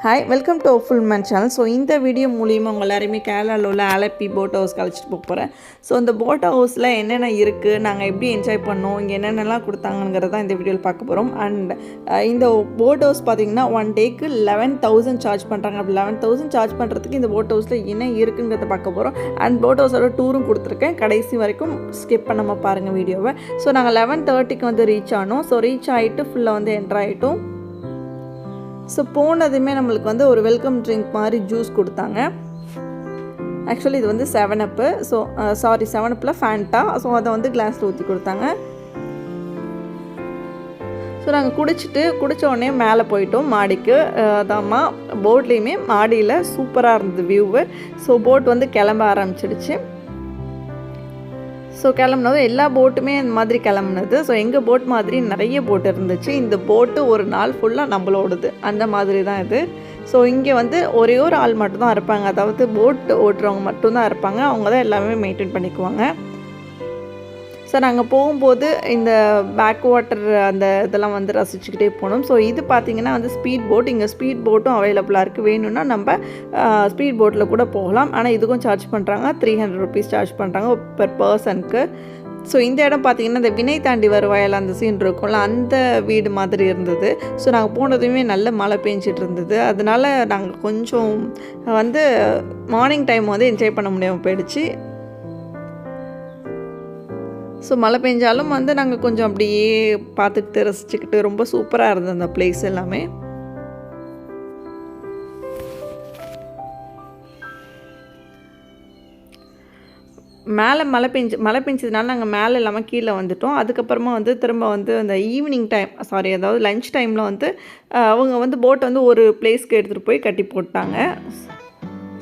Hi welcome to ஃபுல்மேன் channel. So இந்த video மூலிமா உங்கள் எல்லாருமே கேரளாவில் உள்ள ஆலப்பி போட் ஹவுஸ் கழிச்சிட்டு போக போகிறேன். ஸோ இந்த போட் ஹவுஸில் என்னென்ன இருக்குது, நாங்கள் எப்படி என்ஜாய் பண்ணோம், இங்கே என்னென்னலாம் கொடுத்தாங்கிறத இந்த வீடியோவில் பார்க்க போகிறோம். அண்ட் இந்த போட் ஹவுஸ் பார்த்திங்கன்னா 1 டேக்கு 11,000 சார்ஜ் பண்ணுறாங்க. அப்படி 11,000 சார்ஜ் பண்ணுறதுக்கு இந்த போட் ஹவுஸில் என்ன இருக்குங்கிறத பார்க்க போகிறோம். அண்ட் போட் ஹவுஸோட டூரும் கொடுத்துருக்கேன், கடைசி வரைக்கும் ஸ்கிப் பண்ணாமல் பாருங்கள் வீடியோவை. ஸோ நாங்கள் 11:30க்கு வந்து ரீச் ஆனோம். ஸோ ரீச் ஆகிட்டு ஃபுல்லாக வந்து என்ட்ரு ஆகிட்டோம். ஸோ போனதுமே நம்மளுக்கு வந்து ஒரு வெல்கம் ட்ரிங்க் மாதிரி ஜூஸ் கொடுத்தாங்க. ஆக்சுவலி இது வந்து 7up. ஸோ சாரி 7upல ஃபேண்டா. ஸோ அதை வந்து கிளாஸில் ஊற்றி கொடுத்தாங்க. ஸோ நாங்கள் குடித்த உடனே மேலே போயிட்டோம் மாடிக்கு. அதாம்மா போட்லேயுமே மாடியில் சூப்பராக இருந்தது வியூவு. ஸோ போட் வந்து கிளம்ப ஆரம்பிச்சிடுச்சு. ஸோ கிளம்புனதும் எல்லா போட்டுமே இந்த மாதிரி கிளம்புனது. ஸோ எங்கள் போட் மாதிரி நிறைய போட் இருந்துச்சு. இந்த போட்டு ஒரு நாள் ஃபுல்லாக நம்மளோடுது, அந்த மாதிரி தான் இது. ஸோ இங்கே வந்து ஒரே ஒரு ஆள் மட்டும்தான் இருப்பாங்க, அதாவது போட் ஓட்டுறவங்க மட்டும்தான் இருப்பாங்க. அவங்க தான் எல்லாமே மெயின்டைன் பண்ணிக்குவாங்க. ஸோ நாங்கள் போகும்போது இந்த பேக் வாட்டர் அந்த இதெல்லாம் வந்து ரசிச்சுக்கிட்டே போனோம். ஸோ இது பார்த்திங்கன்னா வந்து ஸ்பீட் போட். இங்கே ஸ்பீட் போட்டும் அவைலபிளாக இருக்குது. வேணும்னா நம்ம ஸ்பீட் போட்டில் கூட போகலாம். ஆனால் இதுக்கும் சார்ஜ் பண்ணுறாங்க, 300 rupees சார்ஜ் பண்ணுறாங்க பெர் பர்சனுக்கு. ஸோ இந்த இடம் பார்த்திங்கன்னா இந்த வினை தாண்டி வருவாயில் அந்த சீன் இருக்கும்ல, அந்த வீடு மாதிரி இருந்தது. ஸோ நாங்கள் போனதுமே நல்ல மழை பெஞ்சிட்டு இருந்தது. அதனால நாங்கள் கொஞ்சம் வந்து மார்னிங் டைம் வந்து என்ஜாய் பண்ண முடியாமல் போயிடுச்சு. ஸோ மழை பெஞ்சாலும் வந்து நாங்கள் கொஞ்சம் அப்படியே பார்த்துக்கிட்டு ரசிச்சுக்கிட்டு ரொம்ப சூப்பராக இருந்தது அந்த பிளேஸ் எல்லாமே. மேலே மழை பெஞ்சதுனால நாங்கள் மேலே இல்லாமல் கீழே வந்துட்டோம். அதுக்கப்புறமா வந்து திரும்ப வந்து அந்த ஈவினிங் டைம் அதாவது லன்ச் டைமில் வந்து அவங்க வந்து போட்டை வந்து ஒரு பிளேஸ்க்கு எடுத்துகிட்டு போய் கட்டி போட்டாங்க.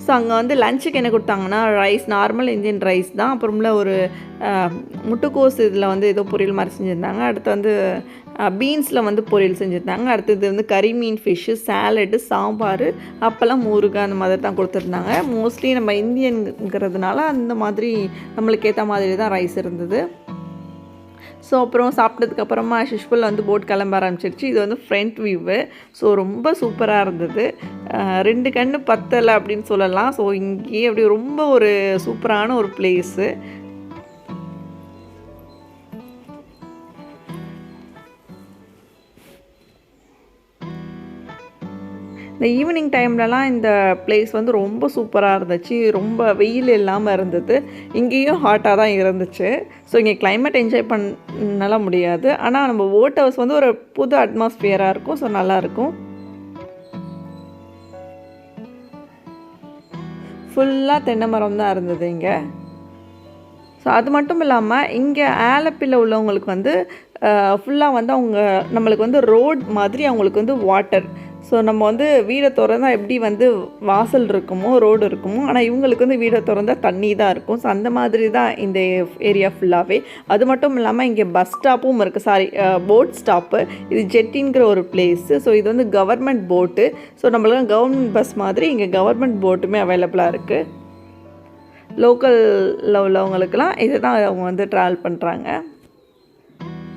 ஸோ அங்கே வந்து லஞ்சுக்கு என்ன கொடுத்தாங்கன்னா ரைஸ், நார்மல் இந்தியன் ரைஸ் தான். அப்புறம்ல ஒரு முட்டைக்கோஸ் இதில் வந்து ஏதோ பொரியல் மாதிரி செஞ்சுருந்தாங்க. அடுத்து வந்து பீன்ஸில் வந்து பொரியல் செஞ்சுருந்தாங்க. அடுத்தது வந்து கறி மீன் ஃபிஷ்ஷு, சாலடு, சாம்பார், அப்பளம், ஊறுகாய் அந்த மாதிரி தான் கொடுத்துருந்தாங்க. மோஸ்ட்லி நம்ம இந்தியனுங்கிறதுனால அந்த மாதிரி நம்மளுக்கு ஏற்ற மாதிரி தான் ரைஸ் இருந்தது. ஸோ அப்புறம் சாப்பிட்டதுக்கப்புறமா யூஷ்வல் வந்து போட் கிளம்ப ஆரம்பிச்சிருச்சு. இது வந்து ஃப்ரண்ட் வியூவு. ஸோ ரொம்ப சூப்பராக இருந்தது. 2 கண்ணு பத்தலை அப்படின்னு சொல்லலாம். ஸோ இங்கேயே அப்படி ரொம்ப ஒரு சூப்பரான ஒரு பிளேஸு. இந்த ஈவினிங் டைம்லலாம் இந்த பிளேஸ் வந்து ரொம்ப சூப்பராக இருந்துச்சு. ரொம்ப வெயில் இல்லாமல் இருந்தது. இங்கேயும் ஹாட்டாக தான் இருந்துச்சு. ஸோ இங்கே கிளைமேட் என்ஜாய் பண்ணலாம் முடியாது. ஆனால் நம்ம போட் ஹவுஸ் வந்து ஒரு புது அட்மாஸ்பியராக இருக்கும். ஸோ நல்லாயிருக்கும். ஃபுல்லாக தென்னை மரம் தான் இருந்தது இங்கே. ஸோ அது மட்டும் இல்லாமல் இங்கே ஆலப்பியில் உள்ளவங்களுக்கு வந்து ஃபுல்லாக வந்து அவங்க நம்மளுக்கு வந்து ரோட் மாதிரி அவங்களுக்கு வந்து வாட்டர். ஸோ நம்ம வந்து வீடை திறந்தா எப்படி வந்து வாசல் இருக்குமோ ரோடு இருக்குமோ, ஆனால் இவங்களுக்கு வந்து வீடை திறந்தா தண்ணி தான் இருக்கும். ஸோ அந்த மாதிரி தான் இந்த ஏரியா ஃபுல்லாகவே. அது மட்டும் இல்லாமல் இங்கே பஸ் ஸ்டாப்பும் இருக்குது, போட் ஸ்டாப்பு. இது ஜெட்டிங்கிற ஒரு பிளேஸு. ஸோ இது வந்து கவர்மெண்ட் போட்டு. ஸோ நம்மளுக்கு கவர்மெண்ட் பஸ் மாதிரி இங்கே கவர்மெண்ட் போட்டுமே அவைலபிளாக இருக்குது. லோக்கலில் உள்ளவங்களுக்கெல்லாம் இதை தான் அவங்க வந்து ட்ராவல் பண்ணுறாங்க.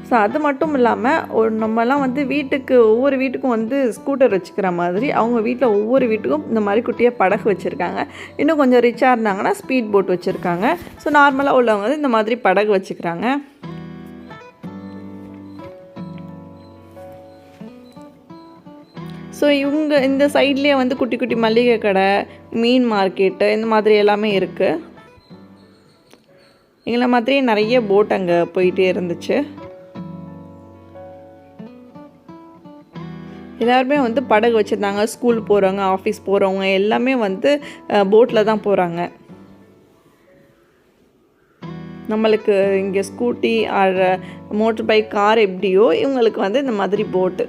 ஸோ அது மட்டும் இல்லாமல் நம்மலாம் வந்து ஒவ்வொரு வீட்டுக்கும் வந்து ஸ்கூட்டர் வச்சுக்கிற மாதிரி அவங்க வீட்டில் ஒவ்வொரு வீட்டுக்கும் இந்த மாதிரி குட்டியாக படகு வச்சுருக்காங்க. இன்னும் கொஞ்சம் ரிச்சாக இருந்தாங்கன்னா ஸ்பீட் போட் வச்சுருக்காங்க. ஸோ நார்மலாக உள்ளவங்க வந்து இந்த மாதிரி படகு வச்சுக்கிறாங்க. ஸோ இவங்க இந்த சைட்லேயே வந்து குட்டி குட்டி மளிகை கடை, மீன் மார்க்கெட்டு இந்த மாதிரி எல்லாமே இருக்குது. எங்களை மாதிரியே நிறைய போட் அங்கே போயிட்டே இருந்துச்சு. எல்லாருமே வந்து படகு வச்சுருந்தாங்க. ஸ்கூல் போகிறவங்க, ஆஃபீஸ் போகிறவங்க எல்லாமே வந்து போட்டில் தான் போகிறாங்க. நம்மளுக்கு இங்கே scooty or motor bike, car எப்படியோ இவங்களுக்கு வந்து இந்த மாதிரி போட்டு.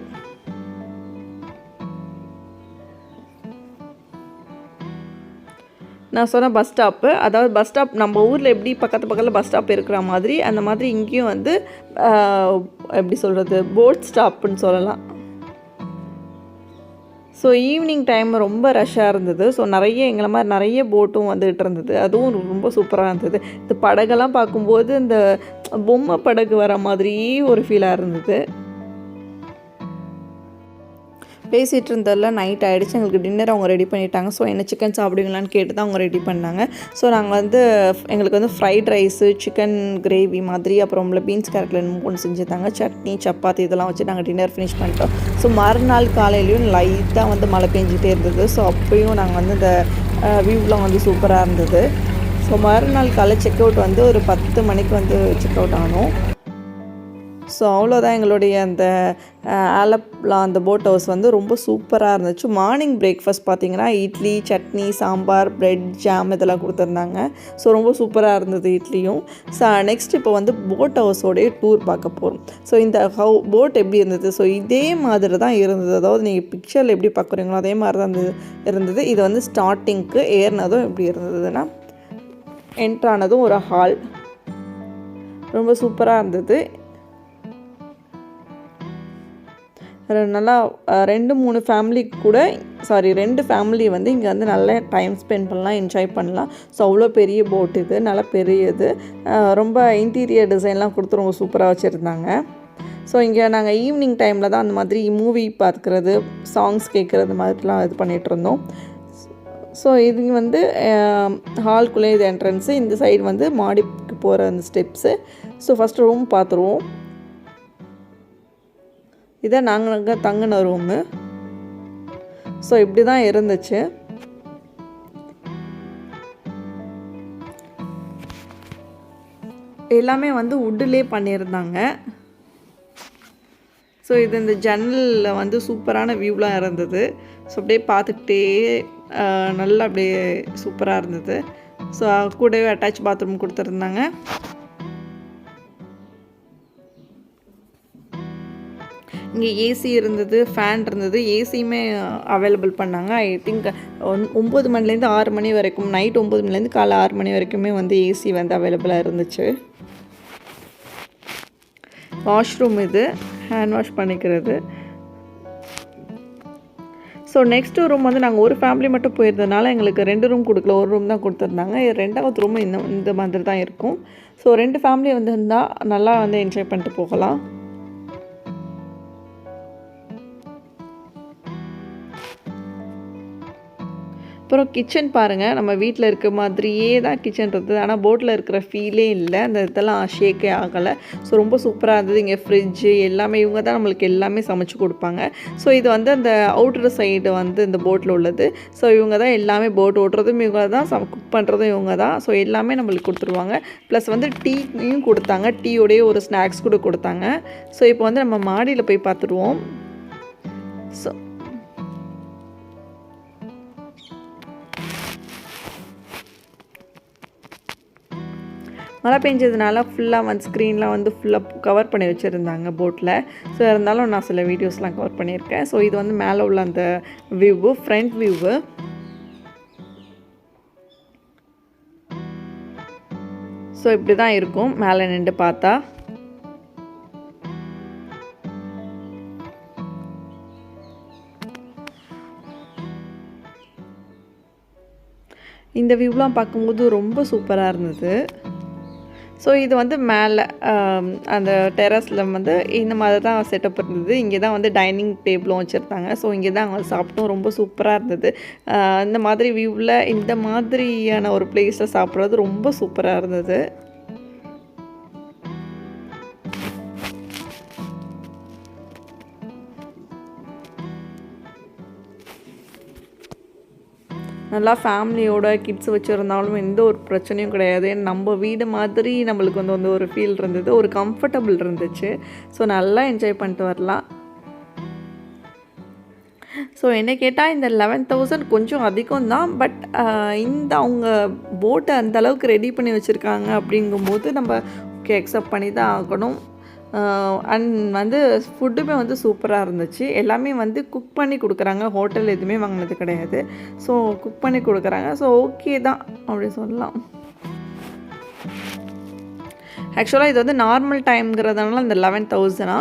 நான் சொன்ன பஸ் ஸ்டாப்பு, அதாவது பஸ் ஸ்டாப் நம்ம ஊரில் எப்படி பக்கத்தில் பஸ் ஸ்டாப் இருக்கிற மாதிரி அந்த மாதிரி இங்கேயும் வந்து எப்படி சொல்கிறது, போட் ஸ்டாப்புன்னு சொல்லலாம். ஸோ ஈவினிங் டைம் ரொம்ப ரஷ்ஷாக இருந்தது. ஸோ எங்களை மாதிரி நிறைய போட்டும் வந்துகிட்டு இருந்தது. அதுவும் ரொம்ப சூப்பராக இருந்தது. இந்த படகெல்லாம் பார்க்கும்போது இந்த பொம்மை படகு வர மாதிரியே ஒரு ஃபீலாக இருந்தது. பேசிகிட்டு இருந்ததில் நைட் ஆகிடுச்சு. எங்களுக்கு டின்னர் அவங்க ரெடி பண்ணிட்டாங்க. ஸோ என்ன சிக்கன் சாப்பிடுவீங்களான்னு கேட்டு தான் அவங்க ரெடி பண்ணாங்க. ஸோ நாங்கள் வந்து எங்களுக்கு வந்து ஃப்ரைட் ரைஸு, சிக்கன் கிரேவி மாதிரி, அப்புறம் பீன்ஸ் கேரட் ஒன்று செஞ்சுருந்தாங்க. சட்னி, சப்பாத்தி இதெல்லாம் வச்சு நாங்கள் டின்னர் ஃபினிஷ் பண்ணிட்டோம். ஸோ மறுநாள் காலையிலையும் லைட்டாக வந்து மழை பெஞ்சிட்டே இருந்தது. ஸோ அப்போயும் நாங்கள் வந்து இந்த வியூலாம் வந்து சூப்பராக இருந்தது. ஸோ மறுநாள் காலை செக் அவுட் வந்து ஒரு 10 மணிக்கு வந்து செக் அவுட் ஆனோம். ஸோ அவ்வளோதான் எங்களுடைய அந்த ஆலப்புழா அந்த போட் ஹவுஸ் வந்து ரொம்ப சூப்பராக இருந்துச்சு. மார்னிங் பிரேக்ஃபாஸ்ட் பார்த்திங்கன்னா இட்லி, சட்னி, சாம்பார், ப்ரெட், ஜாம் இதெல்லாம் கொடுத்துருந்தாங்க. ஸோ ரொம்ப சூப்பராக இருந்தது இட்லியும். ஸோ நெக்ஸ்ட் இப்போ வந்து போட் ஹவுஸோடைய டூர் பார்க்க போகிறோம். ஸோ இந்த போட் எப்படி இருந்தது? ஸோ இதே மாதிரி தான் இருந்தது. அதாவது நீங்கள் பிக்சரில் எப்படி பார்க்குறீங்களோ அதே மாதிரி தான் இருந்தது. இது வந்து ஸ்டார்டிங்க்கு ஏறினதும் எப்படி இருந்ததுன்னா, என்ட்ரானதும் ஒரு ஹால் ரொம்ப சூப்பராக இருந்தது. நல்லா 2-3 ஃபேமிலி கூட 2 ஃபேமிலி வந்து இங்கே வந்து நல்லா டைம் ஸ்பெண்ட் பண்ணலாம், என்ஜாய் பண்ணலாம். ஸோ அவ்வளோ பெரிய போட் இது, நல்லா பெரியது. ரொம்ப இன்டீரியர் டிசைன்லாம் கொடுத்து ரொம்ப சூப்பராக வச்சுருந்தாங்க. ஸோ இங்கே நாங்கள் ஈவினிங் டைமில் தான் அந்த மாதிரி மூவி பார்க்குறது, சாங்ஸ் கேட்குறது மாதிரிலாம் இது பண்ணிகிட்ருந்தோம். ஸோ இது வந்து ஹால்குள்ளே இது என்ட்ரன்ஸு, இந்த சைடு வந்து மாடிக்கு போகிற அந்த ஸ்டெப்ஸு. ஸோ ஃபஸ்ட்டு ரூம் பார்த்துருவோம். இதான் நாங்கள் தங்கின ரூமு. ஸோ இப்படி தான் இருந்துச்சு. எல்லாமே வந்து வுட்டிலே பண்ணியிருந்தாங்க. ஸோ இது இந்த ஜன்னலில் வந்து சூப்பரான வியூலாம் இருந்தது. ஸோ அப்படியே பார்த்துக்கிட்டே நல்லா அப்படியே சூப்பராக இருந்தது. ஸோ கூடவே அட்டாச் பாத்ரூம் கொடுத்துருந்தாங்க. இங்கே ஏசி இருந்தது, ஃபேன் இருந்தது. ஏசியுமே அவைலபிள் பண்ணாங்க. ஐ திங்க் 9 மணிலேருந்து 6 மணி வரைக்கும், நைட் 9 மணிலேருந்து காலை 6 மணி வரைக்குமே வந்து ஏசி வந்து அவைலபிளாக இருந்துச்சு. வாஷ்ரூம் இது, ஹேண்ட் வாஷ் பண்ணிக்கிறது. ஸோ நெக்ஸ்ட்டு ரூம் வந்து நாங்கள் ஒரு ஃபேமிலி மட்டும் போயிருந்ததுனால எங்களுக்கு 2 ரூம் கொடுக்கல, ஒரு ரூம் தான் கொடுத்துருந்தாங்க. 2வது ரூம் இந்த மாதிரி தான் இருக்கும். ஸோ 2 ஃபேமிலி வந்து இருந்தால் நல்லா வந்து என்ஜாய் பண்ணிட்டு போகலாம். அப்புறம் கிச்சன் பாருங்கள், நம்ம வீட்டில் இருக்க மாதிரியே தான் கிச்சன் இருந்தது. ஆனால் போட்டில் இருக்கிற ஃபீலே இல்லை, அந்த இதெல்லாம் ஷேக்கே ஆகலை. ஸோ ரொம்ப சூப்பராக இருந்தது. இங்கே ஃப்ரிட்ஜு எல்லாமே இவங்க தான் நம்மளுக்கு எல்லாமே சமைச்சு கொடுப்பாங்க. ஸோ இது வந்து அந்த அவுட்டர் சைடு வந்து இந்த போட்டில் உள்ளது. ஸோ இவங்க தான் எல்லாமே போட் ஓட்டுறதும் இவங்க தான், குக் பண்ணுறதும் இவங்க தான். ஸோ எல்லாமே நம்மளுக்கு கொடுத்துருவாங்க. ப்ளஸ் வந்து டீயும் கொடுத்தாங்க, டீயோடைய ஒரு ஸ்நாக்ஸ் கூட கொடுத்தாங்க. ஸோ இப்போ வந்து நம்ம மாடியில் போய் பார்த்துருவோம். ஸோ மழை பெஞ்சதுனால ஃபுல்லாக வந்து ஸ்க்ரீன்லாம் வந்து ஃபுல்லாக கவர் பண்ணி வச்சுருந்தாங்க போட்டில். ஸோ இருந்தாலும் நான் சில வீடியோஸ்லாம் கவர் பண்ணியிருக்கேன். ஸோ இது வந்து மேலே உள்ள அந்த வியூவு, ஃப்ரண்ட் வியூவு. ஸோ இப்படி தான் இருக்கும் மேலே நின்று பார்த்தா. இந்த வியூலாம் பார்க்கும்போது ரொம்ப சூப்பராக இருந்தது. ஸோ இது வந்து மேலே அந்த டெரஸில் வந்து இந்த மாதிரி தான் செட்டப் இருந்தது. இங்கே தான் வந்து டைனிங் டேபிளும் வச்சுருந்தாங்க. ஸோ இங்கே தான் அவங்க சாப்பிட்டோம். ரொம்ப சூப்பராக இருந்தது. இந்த மாதிரி வியூவில் இந்த மாதிரியான ஒரு பிளேஸில் சாப்பிட்றது ரொம்ப சூப்பராக இருந்தது. நல்லா ஃபேமிலியோட கிட்ஸ் வச்சுருந்தாலும் எந்த ஒரு பிரச்சனையும் கிடையாது. நம்ம வீடு மாதிரி நம்மளுக்கு வந்து ஒரு ஃபீல் இருந்தது, ஒரு கம்ஃபர்டபுள் இருந்துச்சு. ஸோ நல்லா என்ஜாய் பண்ணிட்டு வரலாம். ஸோ என்ன கேட்டால் இந்த 11,000 கொஞ்சம் அதிகம் தான். பட் இந்த அவங்க போட்டை அந்தளவுக்கு ரெடி பண்ணி வச்சுருக்காங்க அப்படிங்கும்போது நம்ம ஓகே அக்செப்ட் பண்ணி தான் ஆகணும். அண்ட் வந்து ஃபுட்டுமே வந்து சூப்பராக இருந்துச்சு. எல்லாமே வந்து குக் பண்ணி கொடுக்குறாங்க. ஹோட்டல் எதுவுமே வாங்கினது கிடையாது. ஸோ குக் பண்ணி கொடுக்குறாங்க. ஸோ ஓகே தான் அப்படி சொல்லலாம். ஆக்சுவலாக இது வந்து நார்மல் டைம்ங்கிறதுனால இந்த 11,000.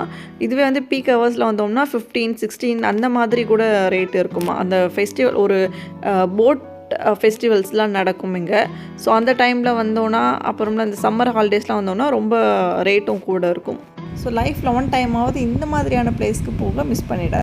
இதுவே வந்து பீக் ஹவர்ஸில் வந்தோம்னா 15, 16 அந்த மாதிரி கூட ரேட் இருக்குமா. அந்த ஃபெஸ்டிவல் ஒரு போட் ஃபெஸ்டிவல்ஸ்லாம் நடக்கும் இங்கே. ஸோ அந்த டைமில் வந்தோன்னா, அப்புறம்ல இந்த சம்மர் ஹாலிடேஸ்லாம் வந்தோன்னா ரொம்ப ரேட்டும் கூட இருக்கும். ஸோ லைஃப்பில் ஒன் டைமாவது இந்த மாதிரியான பிளேஸ்க்கு போக மிஸ் பண்ணிடாது.